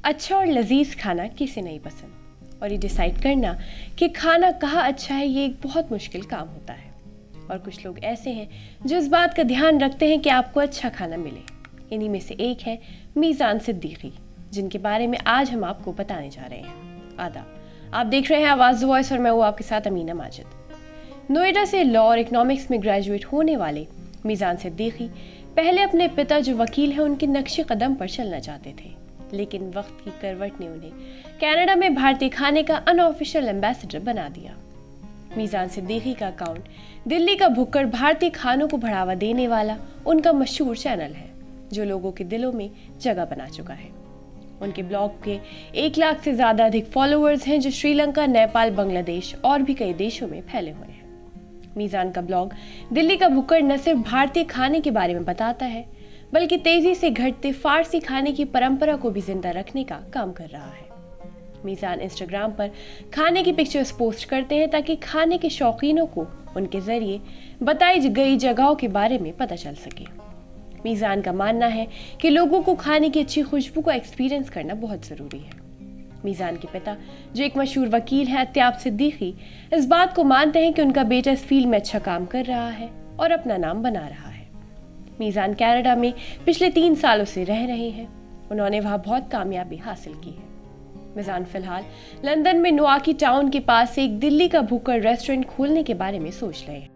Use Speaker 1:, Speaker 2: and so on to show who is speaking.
Speaker 1: अच्छा और लजीज खाना किसे नहीं पसंद, और ये डिसाइड करना कि खाना कहाँ अच्छा है ये एक बहुत मुश्किल काम होता है। और कुछ लोग ऐसे हैं जो इस बात का ध्यान रखते हैं कि आपको अच्छा खाना मिले। इन्हीं में से एक है मीज़ान सिद्दीकी, जिनके बारे में आज हम आपको बताने जा रहे हैं। आदाब, आप देख रहे हैं आवाज़ वॉइस और मैं हूँ आपके साथ अमीना माजिद। नोएडा से लॉ और इकोनॉमिक्स में ग्रेजुएट होने वाले मीज़ान सिद्दीकी पहले अपने पिता जो वकील हैं उनके नक्शे कदम पर चलना चाहते थे, लेकिन वक्त की करवट ने उन्हें कनाडा में भारतीय खाने का अनऑफिशियल एम्बेसडर बना दिया। मीज़ान सिद्दीकी का अकाउंट दिल्ली का भुक्कड़ भारतीय खानों को बढ़ावा देने वाला उनका मशहूर चैनल है, जो लोगों के दिलों में जगह बना चुका है। उनके ब्लॉग के 1 लाख से ज़्यादा अधिक फॉलोअर्स हैं, जो श्रीलंका, नेपाल, बांग्लादेश और भी कई देशों में फैले हुए हैं। मीज़ान का ब्लॉग दिल्ली का भुक्कड़ न सिर्फ भारतीय खाने के बारे में बताता है, बल्कि तेजी से घटते फारसी खाने की परंपरा को भी जिंदा रखने का काम कर रहा है। मीज़ान इंस्टाग्राम पर खाने की पिक्चर्स पोस्ट करते हैं ताकि खाने के शौकीनों को उनके जरिए बताई गई जगहों के बारे में पता चल सके। मीज़ान का मानना है कि लोगों को खाने की अच्छी खुशबू को एक्सपीरियंस करना बहुत ज़रूरी है। मीज़ान के पिता, जो एक मशहूर वकील हैं, अत्याब सिद्दीकी, इस बात को मानते हैं कि उनका बेटा इस फील्ड में अच्छा काम कर रहा है और अपना नाम बना रहा है। मीज़ान कनाडा में पिछले 3 सालों से रह रहे हैं। उन्होंने वहाँ बहुत कामयाबी हासिल की है। मीज़ान फिलहाल लंदन में नोआकी टाउन के पास एक दिल्ली का भुक्कड़ रेस्टोरेंट खोलने के बारे में सोच रहे हैं।